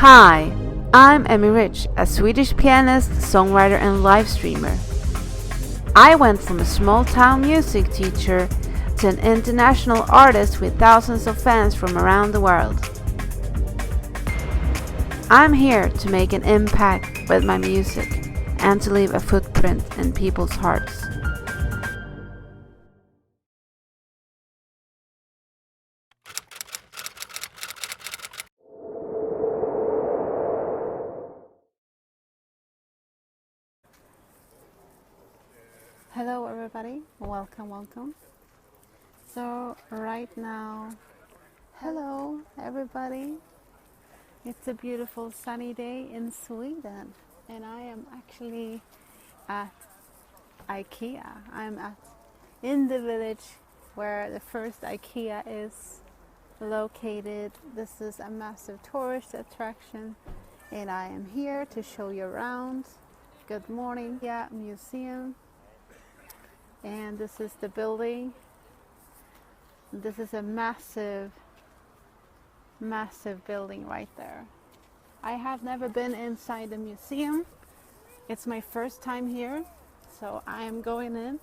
Hi, I'm Emmy, a Swedish pianist, songwriter, and live streamer. I went from a small town music teacher to an international artist with thousands of fans from around the world. I'm here to make an impact with my music and to leave a footprint in people's hearts. Hello everybody, welcome. So right now, hello everybody. It's a beautiful sunny day in Sweden and I am actually at IKEA. In the village where the first IKEA is located. This is a massive tourist attraction and I am here to show you around. Good morning, IKEA museum. And this is the building. This is a massive building right there. I have never been inside the museum. It's my first time here, so I am going in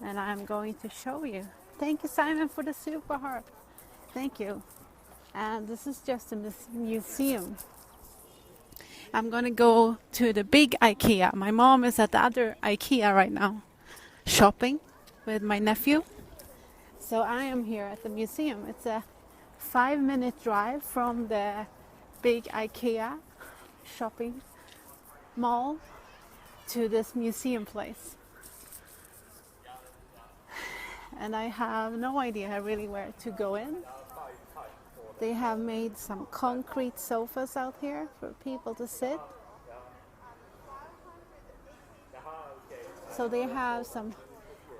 and I'm going to show you. Thank you, Simon, for the super heart. Thank you. And this is just a museum. I'm gonna go to the big IKEA. My mom is at the other IKEA right now, shopping with my nephew. So I am here at the museum. It's a 5-minute drive from the big IKEA shopping mall to this museum place. And I have no idea really where to go in. They have made some concrete sofas out here for people to sit. So they have some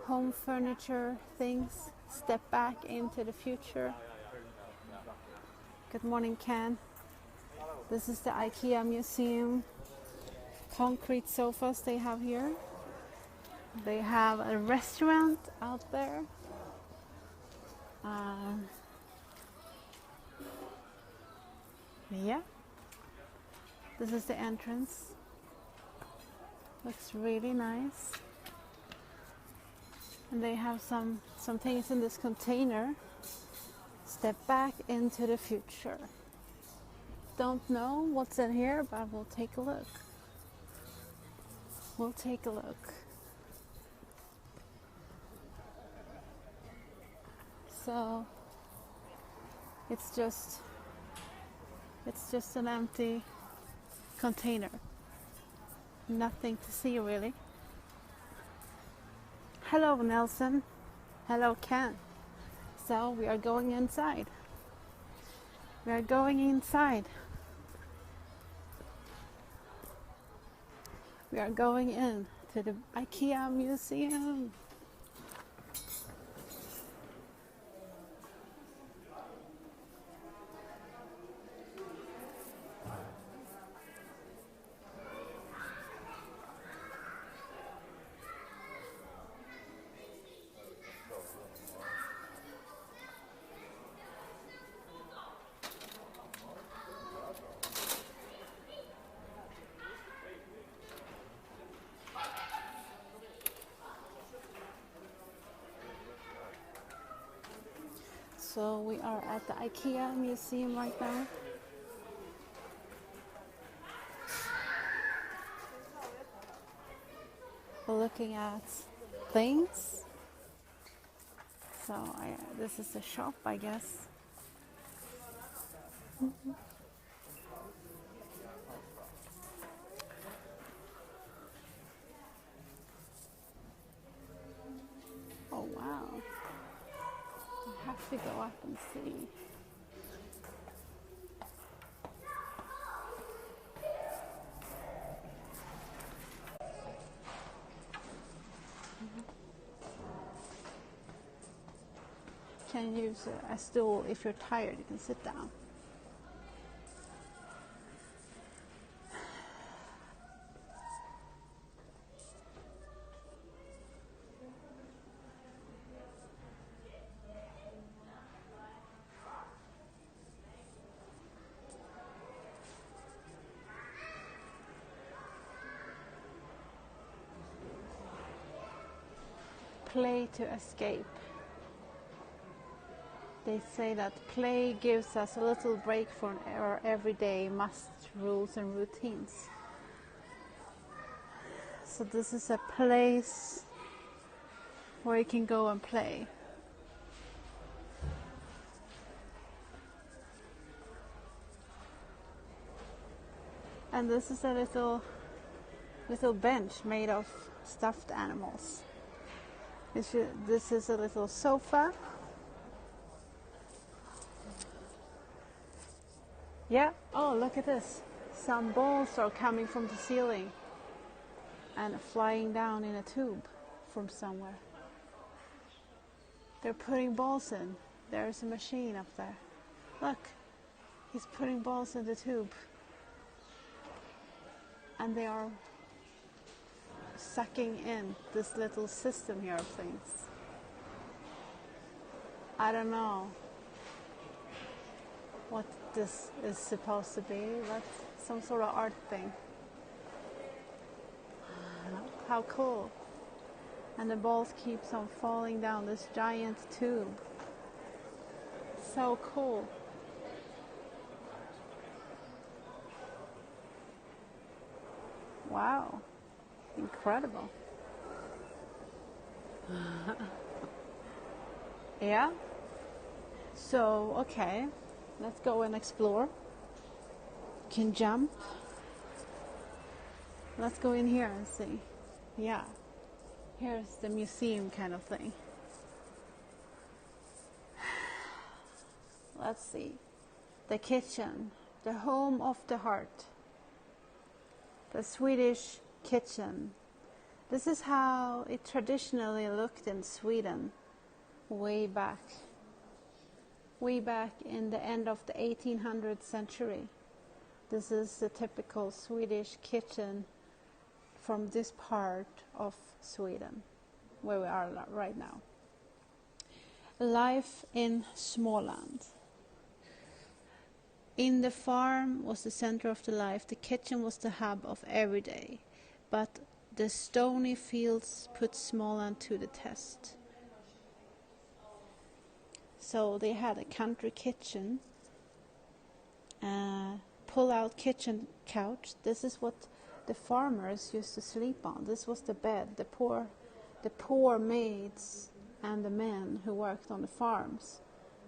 home furniture things. Step back into the future. Good morning, Ken. This is the IKEA museum. Concrete sofas they have here. They have a restaurant out there. Yeah. This is the entrance. Looks really nice. And they have some things in this container. Step back into the future. Don't know what's in here, but we'll take a look. So it's just an empty container. Nothing to see really. Hello, Nelson. Hello, Ken. So we are going inside. We are going in to the IKEA museum. So we are at the IKEA museum right now. We're looking at things. So this is the shop, I guess. Oh wow. I have to go up and see. Can use a stool if you're tired, you can sit down. play to escape. They say that play gives us a little break from our everyday must rules and routines. So this is a place where you can go and play. And this is a little bench made of stuffed animals. This is a little sofa. Yeah, oh look at this. Some balls are coming from the ceiling and flying down in a tube from somewhere. They're putting balls in. There's a machine up there. Look, he's putting balls in the tube. And they are sucking in this little system here of things. I don't know what this is supposed to be. That's some sort of art thing. How cool. And the balls keeps on falling down this giant tube. So cool. Wow. Incredible. Yeah. So, okay. Let's go and explore. Can jump. Let's go in here and see. Yeah. Here's the museum kind of thing. Let's see. The kitchen. The home of the heart. The Swedish kitchen. This is how it traditionally looked in Sweden way back in the end of the 1800th century. This is the typical Swedish kitchen from this part of Sweden, where we are right now. Life in Småland. In the farm was the center of the life. The kitchen was the hub of every day. But the stony fields put Småland to the test. So they had a country kitchen, pull-out kitchen couch. This is what the farmers used to sleep on. This was the bed. The poor maids and the men who worked on the farms,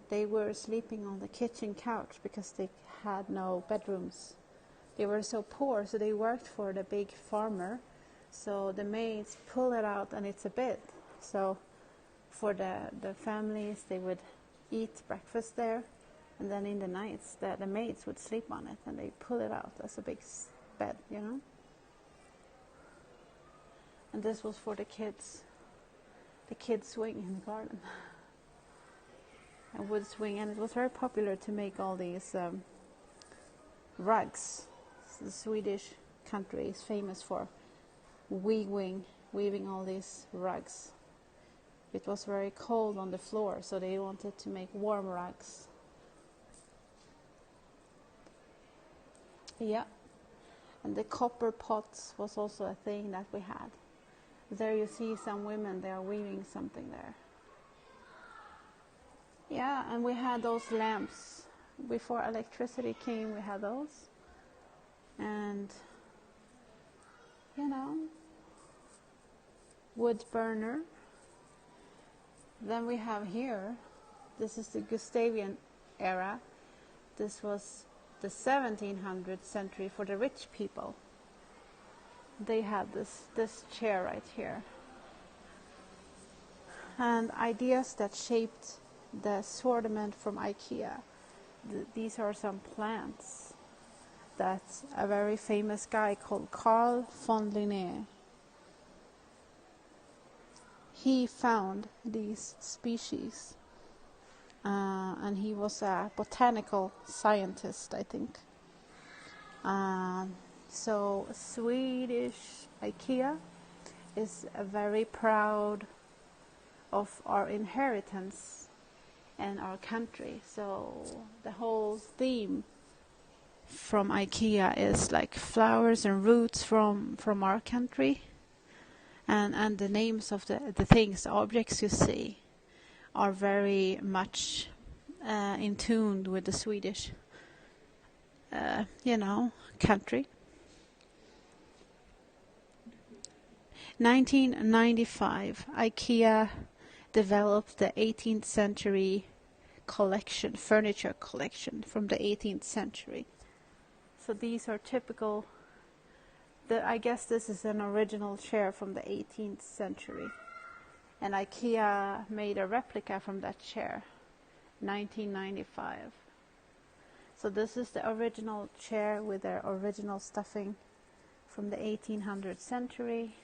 they were sleeping on the kitchen couch because they had no bedrooms. They were so poor, so they worked for the big farmer. So the maids pull it out and it's a bed. So for the families, they would eat breakfast there, and then in the nights the maids would sleep on it and they pull it out as a big bed, you know. And this was for the kids swing in the garden. A wood swing, and it was very popular to make all these rugs. The Swedish country is famous for weaving all these rugs. It was very cold on the floor, so they wanted to make warm rugs. Yeah, and the copper pots was also a thing that we had. There you see some women, they are weaving something there. Yeah, and we had those lamps. Before electricity came, we had those. And, you know, wood burner. Then we have here, this is the Gustavian era. This was the 1700th century for the rich people. They had this chair right here. And ideas that shaped the assortment from IKEA. These are some plants that a very famous guy called Carl von Linné, he found these species, and he was a botanical scientist, I think. So Swedish IKEA is very proud of our inheritance and our country. So the whole theme from IKEA is like flowers and roots from our country. and the names of the things, the objects you see, are very much in tune with the Swedish, country. 1995, IKEA developed the 18th century furniture collection from the 18th century. So these are typical. I guess this is an original chair from the 18th century. And IKEA made a replica from that chair, 1995. So this is the original chair with their original stuffing from the 1800th century.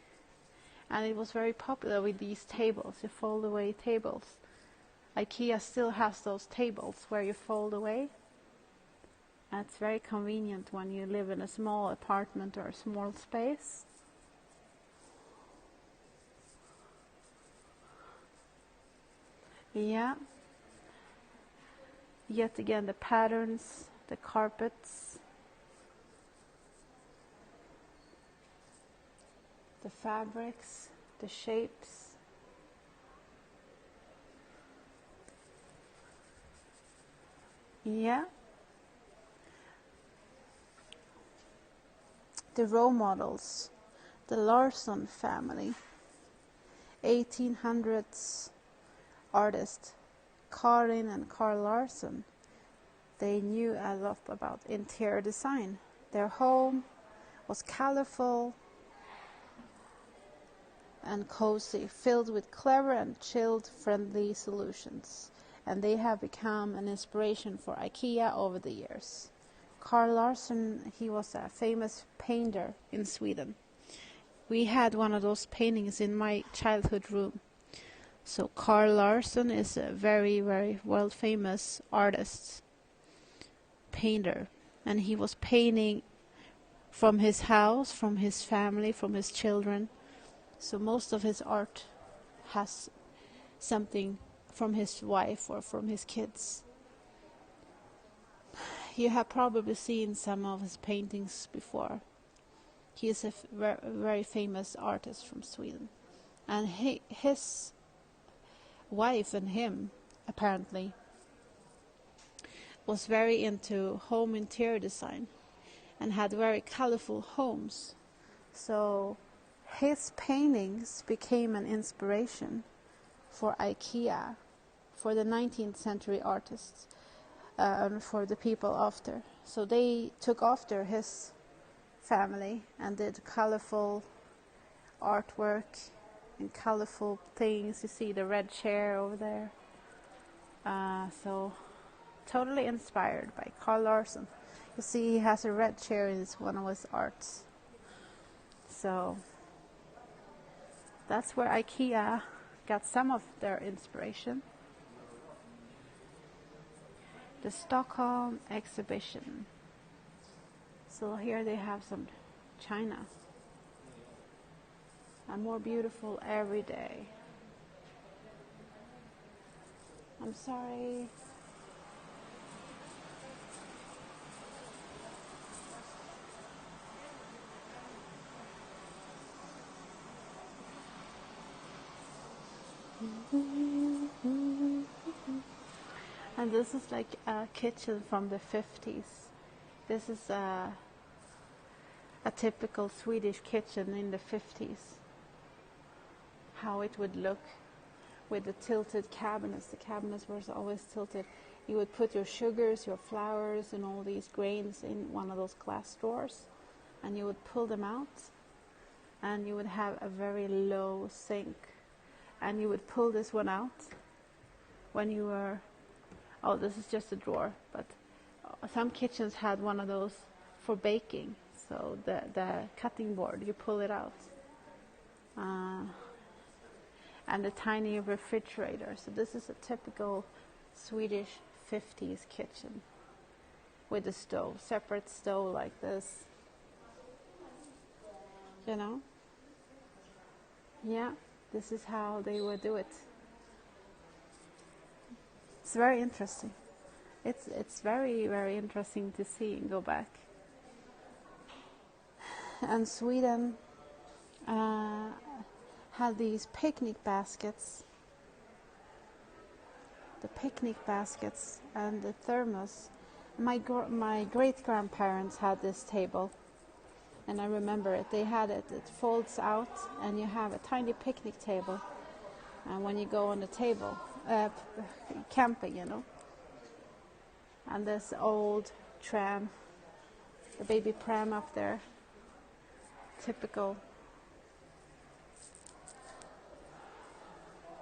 And it was very popular with these tables, the fold-away tables. IKEA still has those tables where you fold away. And it's very convenient when you live in a small apartment or a small space. Yeah. Yet again, the patterns, the carpets, the fabrics, the shapes. Yeah. The role models, the Larsson family, 1800s artists, Karin and Carl Larsson. They knew a lot about interior design. Their home was colorful and cozy, filled with clever and child-friendly solutions. And they have become an inspiration for IKEA over the years. Carl Larsson, he was a famous painter in Sweden. We had one of those paintings in my childhood room. So Carl Larsson is a very, very world famous artist, painter. And he was painting from his house, from his family, from his children. So most of his art has something from his wife or from his kids. You have probably seen some of his paintings before. He is a very famous artist from Sweden. And his wife and him, apparently, was very into home interior design and had very colorful homes. So his paintings became an inspiration for IKEA, for the 19th century artists, and for the people after. So they took after his family and did colorful artwork and colorful things. You see the red chair over there. So totally inspired by Carl Larsson. You see he has a red chair in one of his arts. So that's where IKEA got some of their inspiration. The Stockholm exhibition. So here they have some china. And more beautiful every day. I'm sorry. And this is like a kitchen from the 50s. This is a typical Swedish kitchen in the 50s. How it would look with the tilted cabinets. The cabinets were always tilted. You would put your sugars, your flours, and all these grains in one of those glass drawers, and you would pull them out, and you would have a very low sink. And you would pull this one out when you were... Oh, this is just a drawer, but some kitchens had one of those for baking. So the cutting board, you pull it out. And the tiny refrigerator. So this is a typical Swedish 50s kitchen with a stove, separate stove like this. You know? Yeah, this is how they would do it. It's very interesting. It's very, very interesting to see and go back. And Sweden had these picnic baskets. The picnic baskets and the thermos. My great-grandparents had this table, and I remember it. They had it. It folds out, and you have a tiny picnic table. And when you go on the table, camping, and this old tram, the baby pram up there, typical.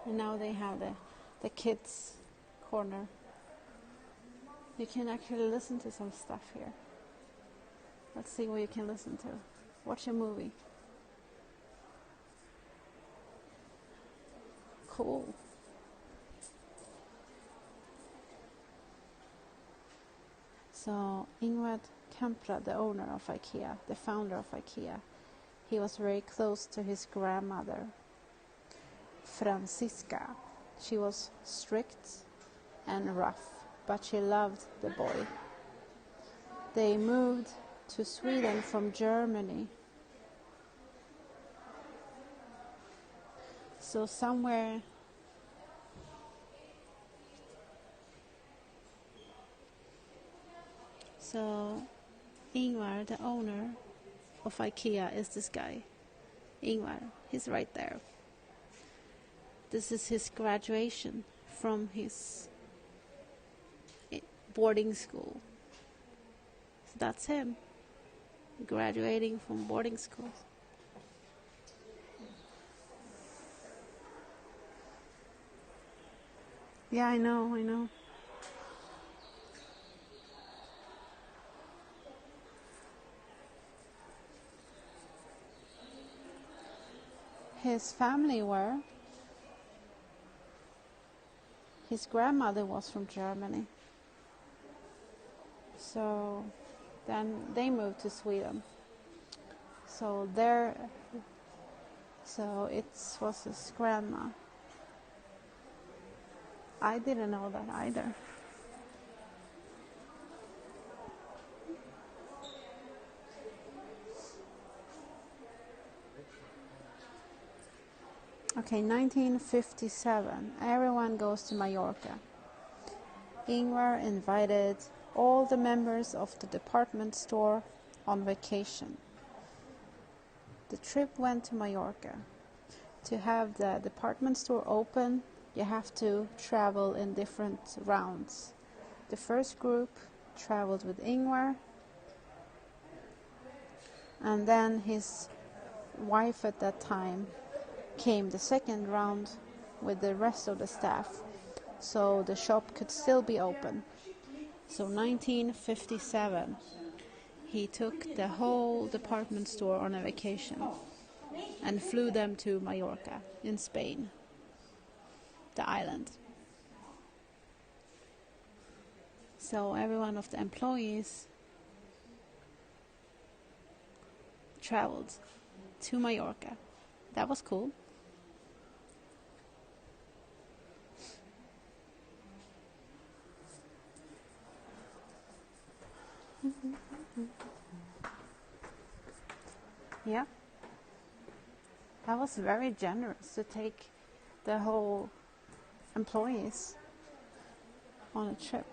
And now they have the kids corner. You can actually listen to some stuff here. Let's see what you can listen to. Watch a movie. Cool. So Ingvar Kamprad, the owner of IKEA, the founder of IKEA, he was very close to his grandmother, Franziska. She was strict and rough, but she loved the boy. They moved to Sweden from Germany. So somewhere Ingvar, the owner of IKEA, is this guy. Ingvar, he's right there. This is his graduation from his boarding school. So that's him, graduating from boarding school. Yeah, I know. His family his grandmother was from Germany. So then they moved to Sweden. So it was his grandma. I didn't know that either. Okay, 1957. Everyone goes to Mallorca. Ingvar invited all the members of the department store on vacation. The trip went to Mallorca. To have the department store open, you have to travel in different rounds. The first group traveled with Ingvar, and then his wife at that time came the second round with the rest of the staff, so the shop could still be open. So 1957, he took the whole department store on a vacation and flew them to Mallorca in Spain, the island. So every one of the employees traveled to Mallorca. That was cool. Yeah. That was very generous to take the whole employees on a trip.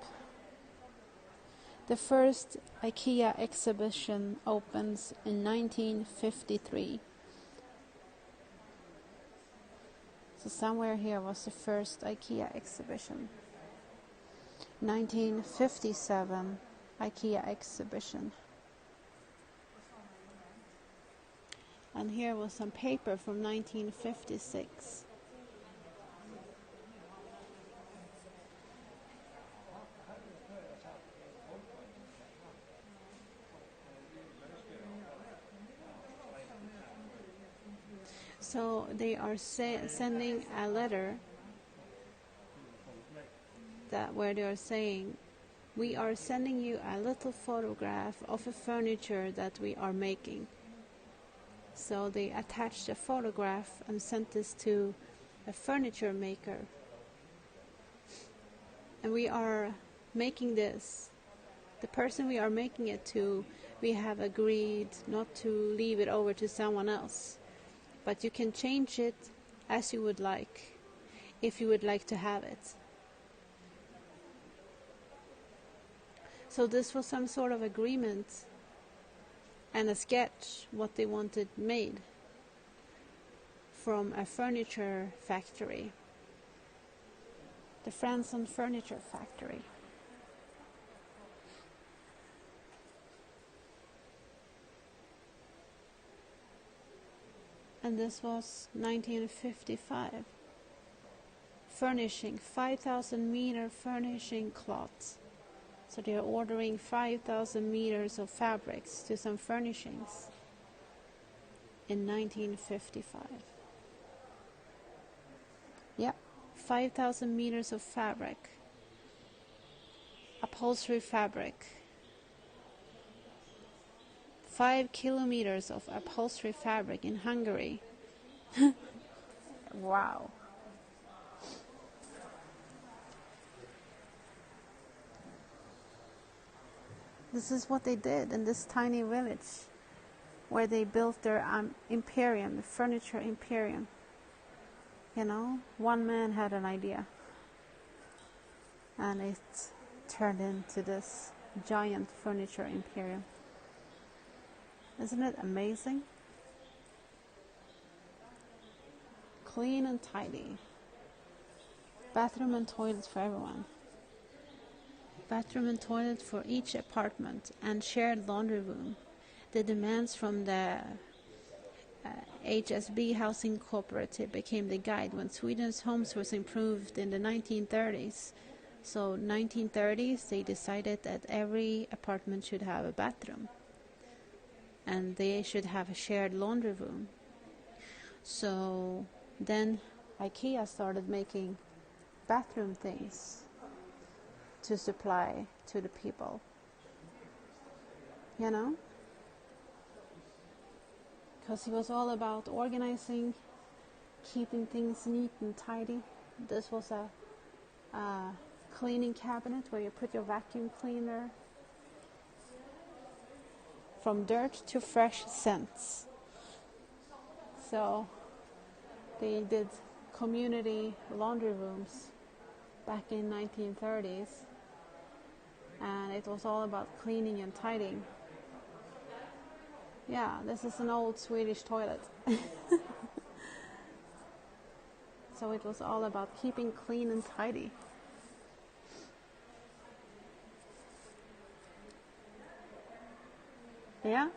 The first IKEA exhibition opens in 1953. So somewhere here was the first IKEA exhibition. 1957 IKEA exhibition. And here was some paper from 1956. So they are sending a letter where they are saying, we are sending you a little photograph of a furniture that we are making. So they attached a photograph and sent this to a furniture maker. And we are making this. The person we are making it to, we have agreed not to leave it over to someone else. But you can change it as you would like, if you would like to have it. So this was some sort of agreement and a sketch what they wanted made from a furniture factory, the Franson Furniture Factory. And this was 1955. Furnishing, 5,000 meter furnishing cloths. So they are ordering 5,000 meters of fabrics to some furnishings in 1955. Yep, 5,000 meters of fabric, upholstery fabric, 5 kilometers of upholstery fabric in Hungary. Wow. This is what they did in this tiny village where they built their imperium, the furniture imperium. You know, one man had an idea and it turned into this giant furniture imperium. Isn't it amazing? Clean and tidy. Bathroom and toilet for everyone. Bathroom and toilet for each apartment and shared laundry room. The demands from the HSB housing cooperative became the guide when Sweden's homes was improved in the 1930s. So 1930s they decided that every apartment should have a bathroom and they should have a shared laundry room. So then IKEA started making bathroom things to supply to the people, you know, because it was all about organizing, keeping things neat and tidy. This was a cleaning cabinet where you put your vacuum cleaner, from dirt to fresh scents. So they did community laundry rooms back in 1930s, and it was all about cleaning and tidying. Yeah, this is an old Swedish toilet. So it was all about keeping clean and tidy. Yeah.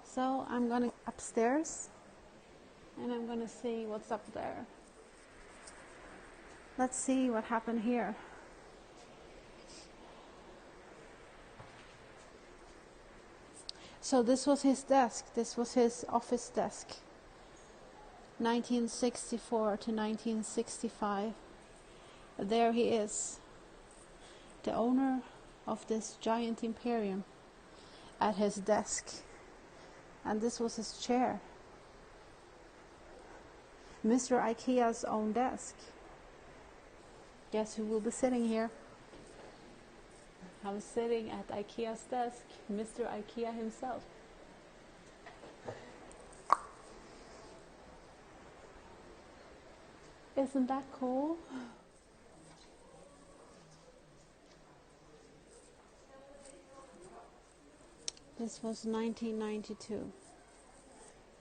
So I'm going upstairs and I'm going to see what's up there. Let's see what happened here. So this was his desk. This was his office desk. 1964 to 1965. There he is, the owner of this giant imperium, at his desk. And this was his chair. Mr. Ikea's own desk. Guess who will be sitting here? I'm sitting at Ikea's desk, Mr. Ikea himself. Isn't that cool? This was 1992.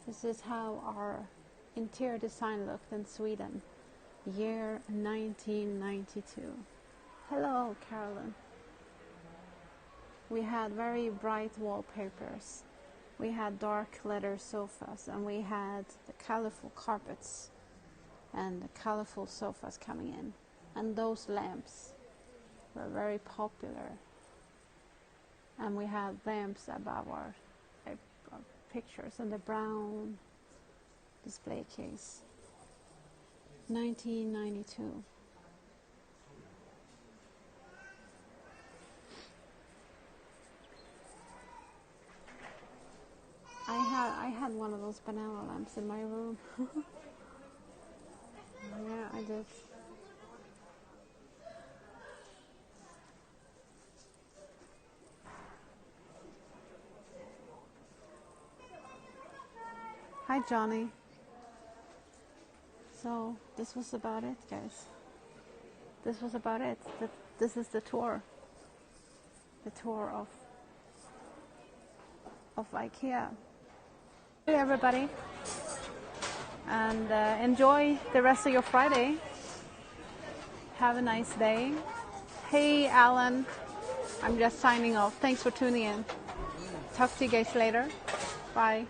This is how our interior design looked in Sweden, year 1992. Hello, Carolyn. We had very bright wallpapers. We had dark leather sofas, and we had the colorful carpets and the colorful sofas coming in. And those lamps were very popular. And we had lamps above our pictures and the brown display case. 1992. I had one of those banana lamps in my room. Yeah, I did. Hi, Johnny. So this was about it, guys. This was about it. This is the tour. The tour of IKEA. Hey, everybody. And enjoy the rest of your Friday. Have a nice day. Hey, Alan. I'm just signing off. Thanks for tuning in. Talk to you guys later. Bye.